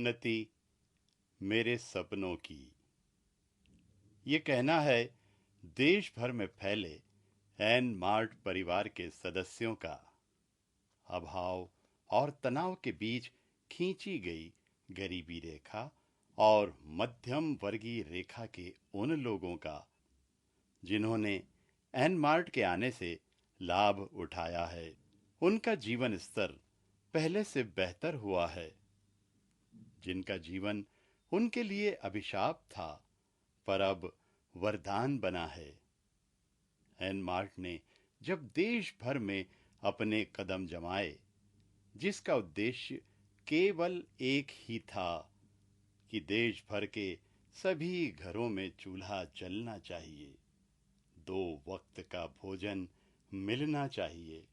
उन्नति मेरे सपनों की। ये कहना है देश भर में फैले एन मार्ट परिवार के सदस्यों का। अभाव और तनाव के बीच खींची गई गरीबी रेखा और मध्यम वर्गीय रेखा के उन लोगों का जिन्होंने एन मार्ट के आने से लाभ उठाया है। उनका जीवन स्तर पहले से बेहतर हुआ है। जिनका जीवन उनके लिए अभिशाप था पर अब वरदान बना है। एन मार्ट ने जब देश भर में अपने कदम जमाए, जिसका उद्देश्य केवल एक ही था कि देश भर के सभी घरों में चूल्हा जलना चाहिए, 2 वक्त का भोजन मिलना चाहिए।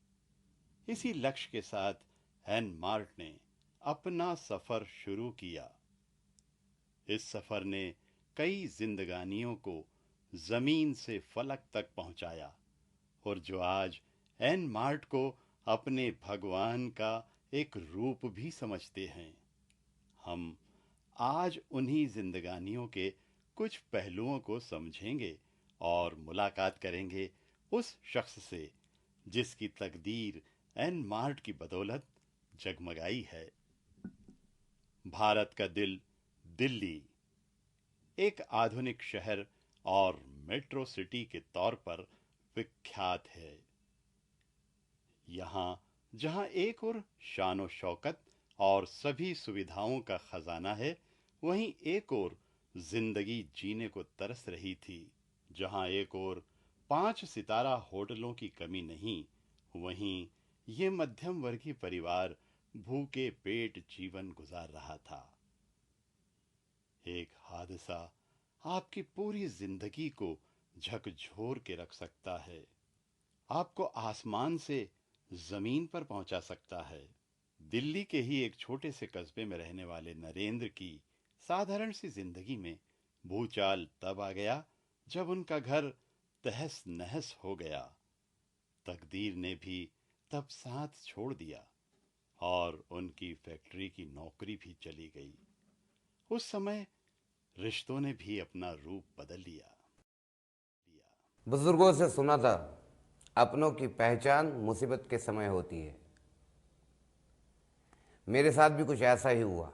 इसी लक्ष्य के साथ एन मार्ट ने अपना सफर शुरू किया। इस सफर ने कई जिंदगानियों को जमीन से फलक तक पहुंचाया और जो आज एन मार्ट को अपने भगवान का एक रूप भी समझते हैं, हम आज उन्हीं जिंदगानियों के कुछ पहलुओं को समझेंगे और मुलाकात करेंगे उस शख्स से जिसकी तकदीर एन मार्ट की बदौलत जगमगाई है। भारत का दिल दिल्ली एक आधुनिक शहर और मेट्रो सिटी के तौर पर विख्यात है। यहाँ जहाँ एक और शान शौकत और सभी सुविधाओं का खजाना है, वहीं एक और जिंदगी जीने को तरस रही थी। जहाँ एक और 5 सितारा होटलों की कमी नहीं, वहीं ये मध्यम वर्गीय परिवार भूखे पेट जीवन गुजार रहा था। एक हादसा आपकी पूरी जिंदगी को झकझोर के रख सकता है, आपको आसमान से जमीन पर पहुंचा सकता है। दिल्ली के ही एक छोटे से कस्बे में रहने वाले नरेंद्र की साधारण सी जिंदगी में भूचाल तब आ गया जब उनका घर तहस नहस हो गया। तकदीर ने भी तब साथ छोड़ दिया और उनकी फैक्ट्री की नौकरी भी चली गई। उस समय रिश्तों ने भी अपना रूप बदल लिया। बुजुर्गों से सुना था, अपनों की पहचान मुसीबत के समय होती है। मेरे साथ भी कुछ ऐसा ही हुआ।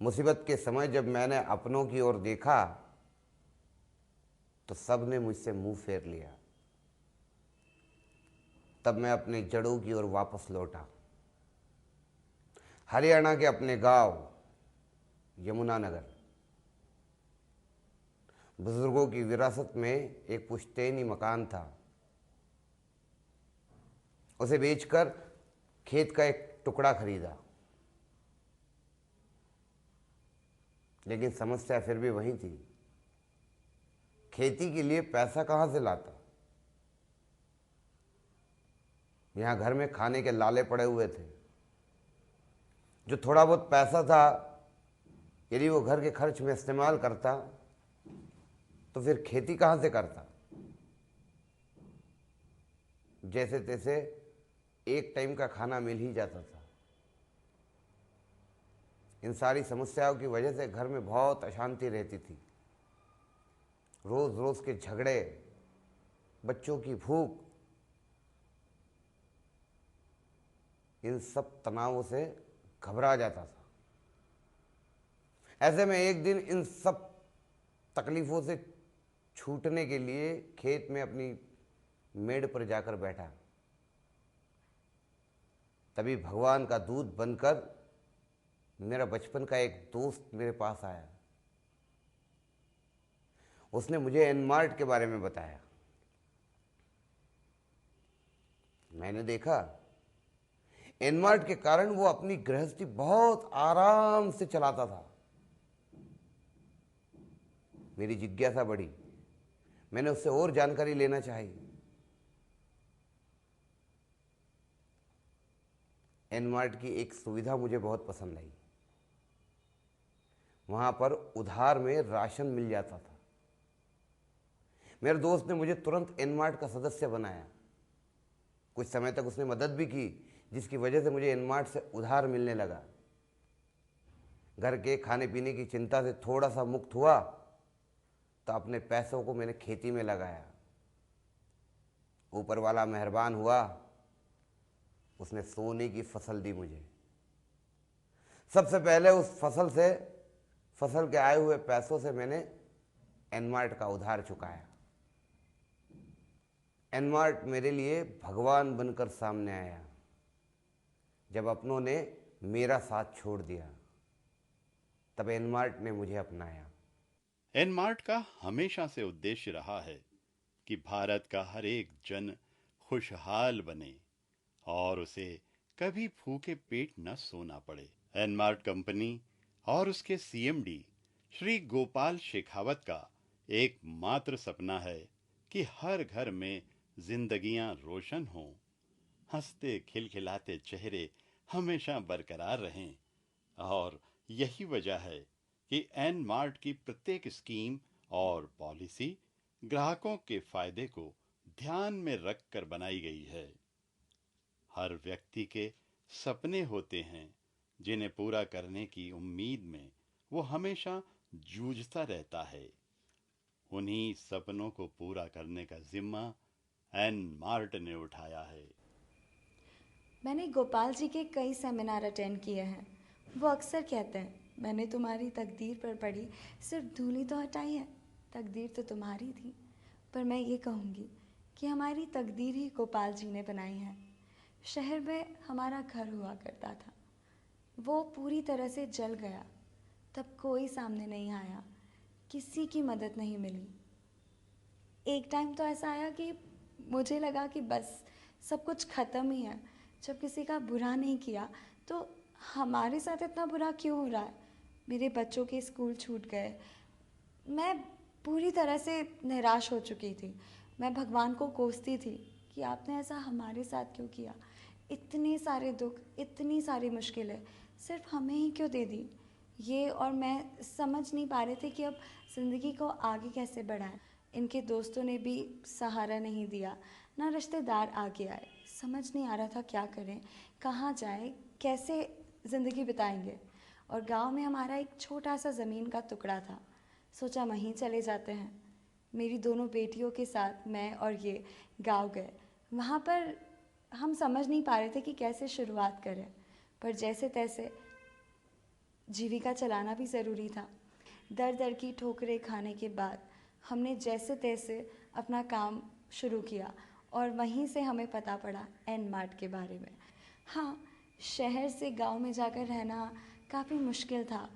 मुसीबत के समय जब मैंने अपनों की ओर देखा तो सब ने मुझसे मुंह फेर लिया। तब मैं अपने जड़ों की ओर वापस लौटा। हरियाणा के अपने गांव यमुनानगर। बुजुर्गों की विरासत में एक पुश्तैनी मकान था। उसे बेचकर खेत का एक टुकड़ा खरीदा, लेकिन समस्या फिर भी वही थी। खेती के लिए पैसा कहाँ से लाता? यहाँ घर में खाने के लाले पड़े हुए थे। जो थोड़ा बहुत पैसा था, यदि वो घर के खर्च में इस्तेमाल करता तो फिर खेती कहाँ से करता? जैसे तैसे एक टाइम का खाना मिल ही जाता था। इन सारी समस्याओं की वजह से घर में बहुत अशांति रहती थी। रोज रोज के झगड़े, बच्चों की भूख, इन सब तनावों से घबरा जाता था। ऐसे में एक दिन इन सब तकलीफों से छूटने के लिए खेत में अपनी मेड़ पर जाकर बैठा। तभी भगवान का दूत बनकर मेरा बचपन का एक दोस्त मेरे पास आया। उसने मुझे एनमार्ट के बारे में बताया। मैंने देखा एनमार्ट के कारण वो अपनी गृहस्थी बहुत आराम से चलाता था। मेरी जिज्ञासा बढ़ी। मैंने उससे और जानकारी लेना चाहिए। एनमार्ट की एक सुविधा मुझे बहुत पसंद आई। वहां पर उधार में राशन मिल जाता था। मेरे दोस्त ने मुझे तुरंत एनमार्ट का सदस्य बनाया। कुछ समय तक उसने मदद भी की, जिसकी वजह से मुझे एनमार्ट से उधार मिलने लगा। घर के खाने पीने की चिंता से थोड़ा सा मुक्त हुआ तो अपने पैसों को मैंने खेती में लगाया। ऊपर वाला मेहरबान हुआ, उसने सोने की फसल दी मुझे। सबसे पहले उस फसल के आए हुए पैसों से मैंने एनमार्ट का उधार चुकाया। एनमार्ट मेरे लिए भगवान बनकर सामने आया जब अपनों ने मेरा साथ छोड़ दिया। तब एनमार्ट ने मुझे अपनाया। एनमार्ट का हमेशा से उद्देश्य रहा है कि भारत का हर एक जन खुशहाल बने और उसे कभी भूखे पेट न सोना पड़े। एनमार्ट कंपनी और उसके सीएमडी श्री गोपाल शेखावत का एकमात्र सपना है कि हर घर में जिंदगियां रोशन हों, हंसते खिलखिलाते चेहरे हमेशा बरकरार रहें। और यही वजह है कि एनमार्ट की प्रत्येक स्कीम और पॉलिसी ग्राहकों के फायदे को ध्यान में रखकर बनाई गई है। हर व्यक्ति के सपने होते हैं जिन्हें पूरा करने की उम्मीद में वो हमेशा जूझता रहता है। उन्हीं सपनों को पूरा करने का जिम्मा एनमार्ट ने उठाया है। मैंने गोपाल जी के कई सेमिनार अटेंड किए हैं। वो अक्सर कहते हैं, मैंने तुम्हारी तकदीर पर पड़ी सिर्फ धूल ही तो हटाई है, तकदीर तो तुम्हारी थी। पर मैं ये कहूँगी कि हमारी तकदीर ही गोपाल जी ने बनाई है। शहर में हमारा घर हुआ करता था, वो पूरी तरह से जल गया। तब कोई सामने नहीं आया, किसी की मदद नहीं मिली। एक टाइम तो ऐसा आया कि मुझे लगा कि बस सब कुछ ख़त्म ही है। जब किसी का बुरा नहीं किया तो हमारे साथ इतना बुरा क्यों हो रहा है। मेरे बच्चों के स्कूल छूट गए। मैं पूरी तरह से निराश हो चुकी थी। मैं भगवान को कोसती थी कि आपने ऐसा हमारे साथ क्यों किया। इतने सारे दुख, इतनी सारी मुश्किलें सिर्फ हमें ही क्यों दे दी। ये और मैं समझ नहीं पा रहे थे कि अब ज़िंदगी को आगे कैसे बढ़ाएं। इनके दोस्तों ने भी सहारा नहीं दिया, ना रिश्तेदार आगे आए। समझ नहीं आ रहा था क्या करें, कहाँ जाएं, कैसे ज़िंदगी बिताएंगे। और गांव में हमारा एक छोटा सा ज़मीन का टुकड़ा था। सोचा वहीं चले जाते हैं। मेरी दोनों बेटियों के साथ मैं और ये गांव गए। वहाँ पर हम समझ नहीं पा रहे थे कि कैसे शुरुआत करें, पर जैसे तैसे जीविका चलाना भी ज़रूरी था। दर दर की ठोकरें खाने के बाद हमने जैसे तैसे अपना काम शुरू किया और वहीं से हमें पता पड़ा एनमार्ट के बारे में। हाँ, शहर से गांव में जाकर रहना काफ़ी मुश्किल था,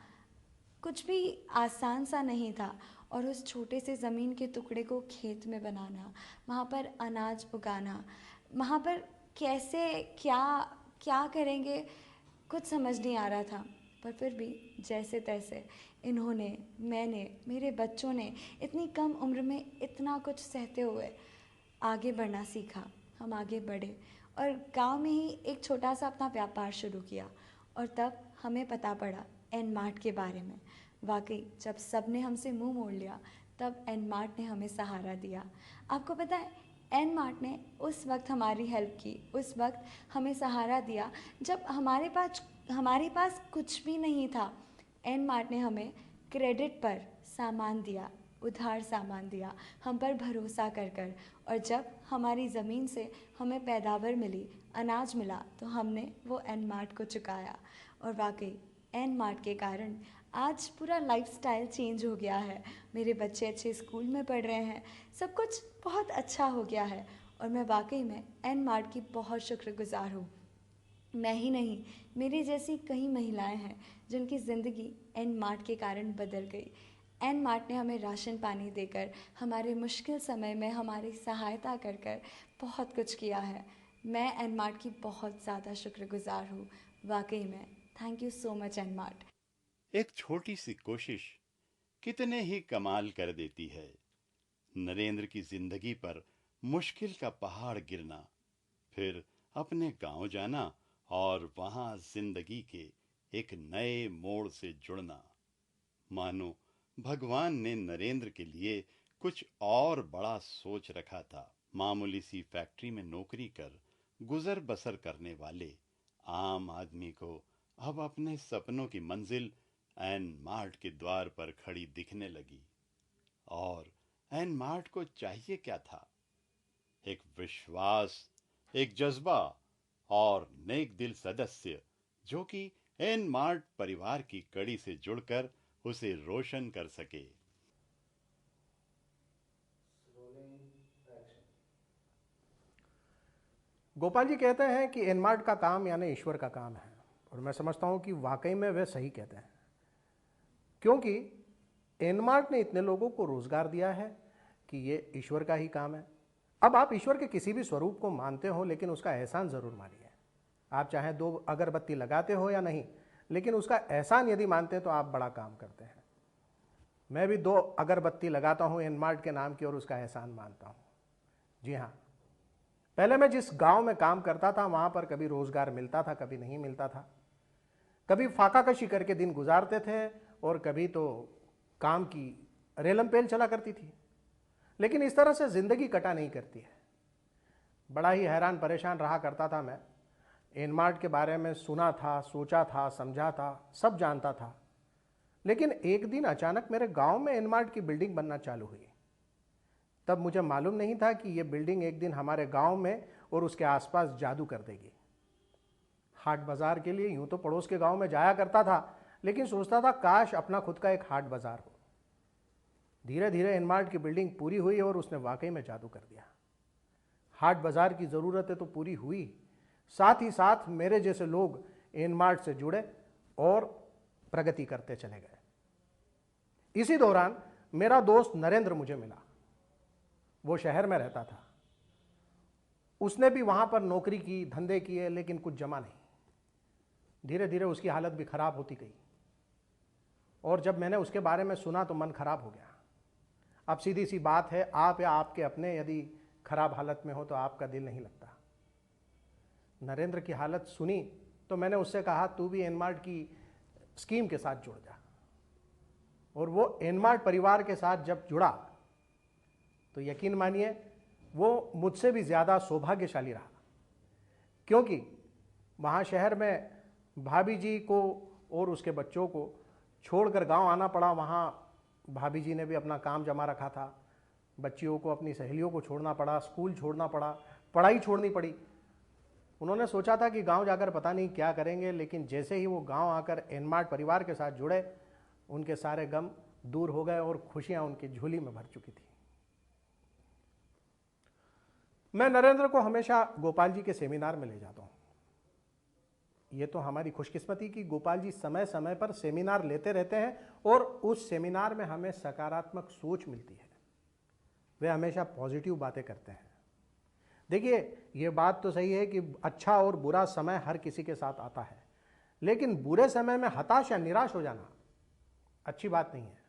कुछ भी आसान सा नहीं था। और उस छोटे से ज़मीन के टुकड़े को खेत में बनाना, वहाँ पर अनाज उगाना, वहाँ पर कैसे क्या क्या करेंगे कुछ समझ नहीं आ रहा था। पर फिर भी जैसे तैसे इन्होंने, मैंने, मेरे बच्चों ने इतनी कम उम्र में इतना कुछ सहते हुए आगे बढ़ना सीखा। हम आगे बढ़े और गांव में ही एक छोटा सा अपना व्यापार शुरू किया। और तब हमें पता पड़ा एनमार्ट के बारे में। वाकई जब सब ने हमसे मुंह मोड़ लिया तब एनमार्ट ने हमें सहारा दिया। आपको पता है, एनमार्ट ने उस वक्त हमारी हेल्प की, उस वक्त हमें सहारा दिया जब हमारे पास कुछ भी नहीं था। एनमार्ट ने हमें क्रेडिट पर सामान दिया, उधार सामान दिया, हम पर भरोसा कर कर। और जब हमारी ज़मीन से हमें पैदावार मिली, अनाज मिला, तो हमने वो एनमार्ट को चुकाया। और वाकई एनमार्ट के कारण आज पूरा लाइफस्टाइल चेंज हो गया है। मेरे बच्चे अच्छे स्कूल में पढ़ रहे हैं, सब कुछ बहुत अच्छा हो गया है। और मैं वाकई में एनमार्ट की बहुत शुक्रगुजार हूँ। मैं ही नहीं, मेरी जैसी कई महिलाएं हैं जिनकी ज़िंदगी एनमार्ट के कारण बदल गई। एनमार्ट ने हमें राशन पानी देकर, हमारे मुश्किल समय में हमारी सहायता कर कर बहुत कुछ किया है। मैं एनमार्ट की बहुत ज़्यादा शुक्रगुजार हूँ। वाकई में थैंक यू सो मच एनमार्ट। एक छोटी सी कोशिश कितने ही कमाल कर देती है। नरेंद्र की जिंदगी पर मुश्किल का पहाड़ गिरना, फिर अपने गांव जाना और वहां जिंदगी के एक नए मोड़ से जुड़ना। मानो भगवान ने नरेंद्र के लिए कुछ और बड़ा सोच रखा था। मामूली सी फैक्ट्री में नौकरी कर गुजर बसर करने वाले आम आदमी को अब अपने सपनों की मंजिल एन मार्ट के द्वार पर खड़ी दिखने लगी। और एन मार्ट को चाहिए क्या था? एक विश्वास, एक जज्बा और नेक दिल सदस्य जो कि एन मार्ट परिवार की कड़ी से जुड़कर उसे रोशन कर सके। गोपाल जी कहते हैं कि एनमार्ट का काम यानी ईश्वर का काम है, और मैं समझता हूं कि वाकई में वे सही कहते हैं, क्योंकि एनमार्ट ने इतने लोगों को रोजगार दिया है कि ये ईश्वर का ही काम है। अब आप ईश्वर के किसी भी स्वरूप को मानते हो, लेकिन उसका एहसान जरूर मानिए। आप चाहे 2 अगरबत्ती लगाते हो या नहीं, लेकिन उसका एहसान यदि मानते हैं तो आप बड़ा काम करते हैं। मैं भी 2 अगरबत्ती लगाता हूं एनमार्ट के नाम की और उसका एहसान मानता हूं। जी हाँ, पहले मैं जिस गांव में काम करता था वहां पर कभी रोजगार मिलता था, कभी नहीं मिलता था। कभी फाका कशी करके दिन गुजारते थे और कभी तो काम की रेलम पेल चला करती थी। लेकिन इस तरह से जिंदगी कटा नहीं करती है। बड़ा ही हैरान परेशान रहा करता था मैं। एनमार्ट के बारे में सुना था, सोचा था, समझा था, सब जानता था। लेकिन एक दिन अचानक मेरे गांव में एनमार्ट की बिल्डिंग बनना चालू हुई। तब मुझे मालूम नहीं था कि यह बिल्डिंग एक दिन हमारे गांव में और उसके आसपास जादू कर देगी। हाट बाजार के लिए यूं तो पड़ोस के गांव में जाया करता था, लेकिन सोचता था काश अपना खुद का एक हाट बाजार हो। धीरे धीरे एनमार्ट की बिल्डिंग पूरी हुई और उसने वाकई में जादू कर दिया। हाट बाजार की ज़रूरतें तो पूरी हुई, साथ ही साथ मेरे जैसे लोग एनमार्ट से जुड़े और प्रगति करते चले गए। इसी दौरान मेरा दोस्त नरेंद्र मुझे मिला। वो शहर में रहता था। उसने भी वहां पर नौकरी की, धंधे किए, लेकिन कुछ जमा नहीं। धीरे धीरे उसकी हालत भी खराब होती गई, और जब मैंने उसके बारे में सुना तो मन खराब हो गया। अब सीधी सी बात है, आप या आपके अपने यदि खराब हालत में हो तो आपका दिल नहीं लगता। नरेंद्र की हालत सुनी तो मैंने उससे कहा तू भी एनमार्ट की स्कीम के साथ जुड़ जा। और वो एनमार्ट परिवार के साथ जब जुड़ा तो यकीन मानिए वो मुझसे भी ज़्यादा सौभाग्यशाली रहा, क्योंकि वहाँ शहर में भाभी जी को और उसके बच्चों को छोड़कर गांव आना पड़ा। वहाँ भाभी जी ने भी अपना काम जमा रखा था, बच्चियों को, अपनी सहेलियों को छोड़ना पड़ा, स्कूल छोड़ना पड़ा, पढ़ाई छोड़नी पड़ी। उन्होंने सोचा था कि गांव जाकर पता नहीं क्या करेंगे, लेकिन जैसे ही वो गांव आकर एनमार्ट परिवार के साथ जुड़े, उनके सारे गम दूर हो गए और खुशियां उनकी झोली में भर चुकी थी। मैं नरेंद्र को हमेशा गोपाल जी के सेमिनार में ले जाता हूं। ये तो हमारी खुशकिस्मती कि गोपाल जी समय समय पर सेमिनार लेते रहते हैं और उस सेमिनार में हमें सकारात्मक सोच मिलती है। वे हमेशा पॉजिटिव बातें करते हैं। देखिए, ये बात तो सही है कि अच्छा और बुरा समय हर किसी के साथ आता है, लेकिन बुरे समय में हताश या निराश हो जाना अच्छी बात नहीं है।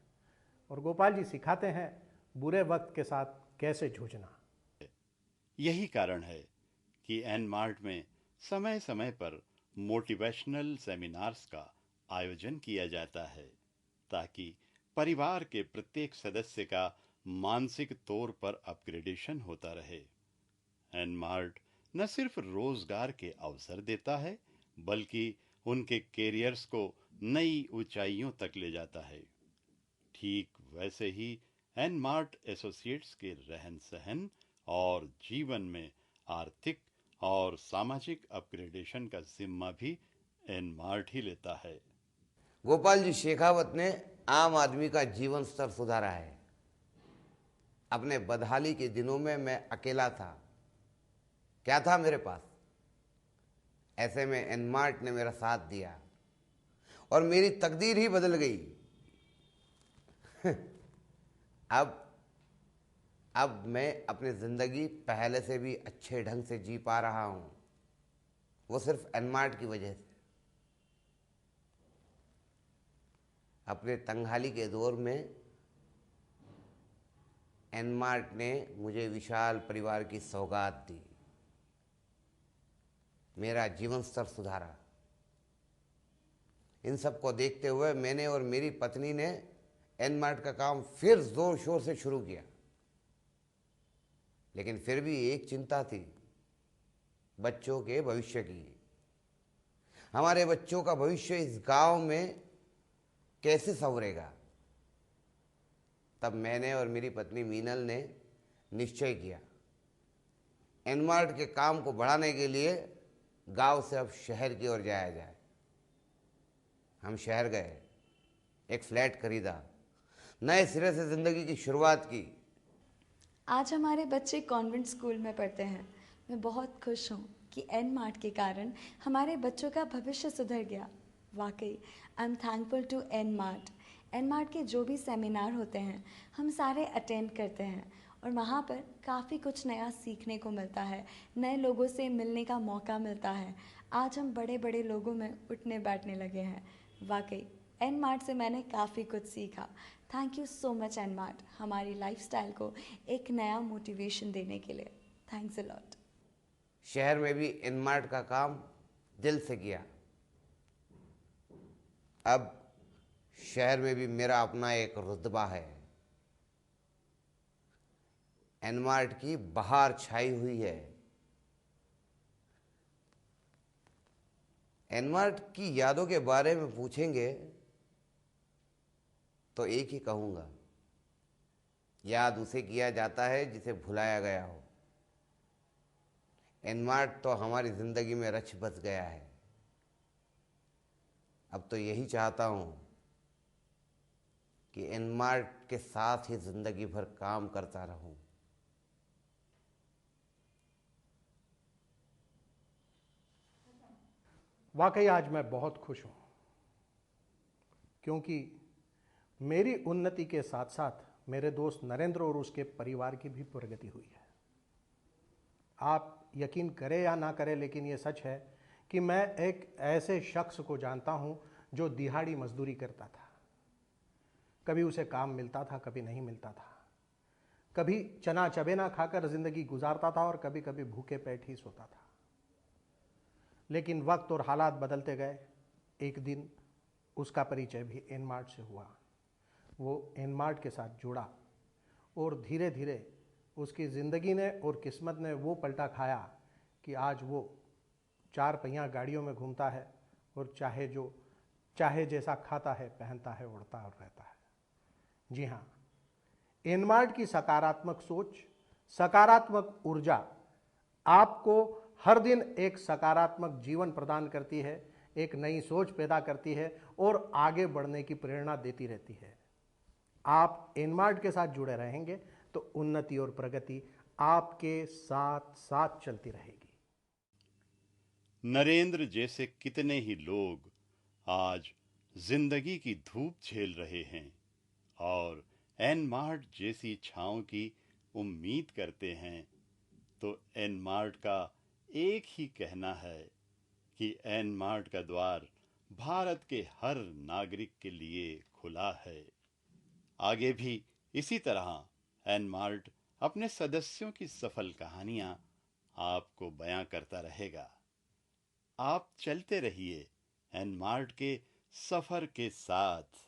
और गोपाल जी सिखाते हैं बुरे वक्त के साथ कैसे जूझना। यही कारण है कि एनमार्ट में समय समय पर मोटिवेशनल सेमिनार्स का आयोजन किया जाता है, ताकि परिवार के प्रत्येक सदस्य का मानसिक तौर पर अपग्रेडेशन होता रहे। एनमार्ट न सिर्फ रोजगार के अवसर देता है, बल्कि उनके कैरियर्स को नई ऊंचाइयों तक ले जाता है। ठीक वैसे ही एनमार्ट एसोसिएट्स के रहन सहन और जीवन में आर्थिक और सामाजिक अपग्रेडेशन का जिम्मा भी एनमार्ट ही लेता है। गोपाल जी शेखावत ने आम आदमी का जीवन स्तर सुधारा है। अपने बदहाली के दिनों में मैं अकेला था, क्या था मेरे पास? ऐसे में एनमार्ट ने मेरा साथ दिया और मेरी तकदीर ही बदल गई। अब मैं अपनी जिंदगी पहले से भी अच्छे ढंग से जी पा रहा हूं, वो सिर्फ एनमार्ट की वजह से। अपने तंगहाली के दौर में एनमार्ट ने मुझे विशाल परिवार की सौगात दी, मेरा जीवन स्तर सुधारा। इन सब को देखते हुए मैंने और मेरी पत्नी ने एनमार्ट का काम फिर जोर शोर से शुरू किया। लेकिन फिर भी एक चिंता थी, बच्चों के भविष्य की। हमारे बच्चों का भविष्य इस गांव में कैसे संवरेगा। तब मैंने और मेरी पत्नी मीनल ने निश्चय किया, एनमार्ट के काम को बढ़ाने के लिए गांव से अब शहर की ओर जाया जाए। हम शहर गए, एक फ्लैट खरीदा, नए सिरे से जिंदगी की शुरुआत की। आज हमारे बच्चे कॉन्वेंट स्कूल में पढ़ते हैं। मैं बहुत खुश हूँ कि एन मार्ट के कारण हमारे बच्चों का भविष्य सुधर गया। वाकई I am thankful to N Mart. N Mart के जो भी सेमिनार होते हैं हम सारे अटेंड करते हैं और वहाँ पर काफ़ी कुछ नया सीखने को मिलता है, नए लोगों से मिलने का मौका मिलता है। आज हम बड़े बड़े लोगों में उठने बैठने लगे हैं। वाकई एन मार्ट से मैंने काफ़ी कुछ सीखा। Thank you so much N Mart, हमारी लाइफस्टाइल को एक नया मोटिवेशन देने के लिए। Thanks a lot. शहर में भी एनमार्ट का काम दिल से किया। अब शहर में भी मेरा अपना एक रुतबा है। एनमार्ट की बहार छाई हुई है। एनमार्ट की यादों के बारे में पूछेंगे तो एक ही कहूँगा, याद उसे किया जाता है जिसे भुलाया गया हो। एनमार्ट तो हमारी ज़िंदगी में रच बस गया है। अब तो यही चाहता हूँ कि एनमार्ट के साथ ही ज़िंदगी भर काम करता रहूँ। वाकई आज मैं बहुत खुश हूँ, क्योंकि मेरी उन्नति के साथ साथ मेरे दोस्त नरेंद्र और उसके परिवार की भी प्रगति हुई है। आप यकीन करें या ना करें, लेकिन ये सच है कि मैं एक ऐसे शख्स को जानता हूँ जो दिहाड़ी मजदूरी करता था। कभी उसे काम मिलता था, कभी नहीं मिलता था। कभी चना चबेना खाकर जिंदगी गुजारता था और कभी कभी भूखे पेट ही सोता था। लेकिन वक्त और हालात बदलते गए। एक दिन उसका परिचय भी एनमार्ट से हुआ। वो एनमार्ट के साथ जुड़ा और धीरे धीरे उसकी ज़िंदगी ने और किस्मत ने वो पलटा खाया कि आज वो 4 पहिया गाड़ियों में घूमता है और चाहे जैसा खाता है, पहनता है, उड़ता और रहता है। जी हाँ, एनमार्ट की सकारात्मक सोच, सकारात्मक ऊर्जा आपको हर दिन एक सकारात्मक जीवन प्रदान करती है, एक नई सोच पैदा करती है और आगे बढ़ने की प्रेरणा देती रहती है। आप एनमार्ट के साथ जुड़े रहेंगे तो उन्नति और प्रगति आपके साथ साथ चलती रहेगी। नरेंद्र जैसे कितने ही लोग आज जिंदगी की धूप झेल रहे हैं और एनमार्ट जैसी छांव की उम्मीद करते हैं। तो एनमार्ट का एक ही कहना है कि एनमार्ट का द्वार भारत के हर नागरिक के लिए खुला है। आगे भी इसी तरह एनमार्ट अपने सदस्यों की सफल कहानियां आपको बयां करता रहेगा। आप चलते रहिए एनमार्ट के सफर के साथ।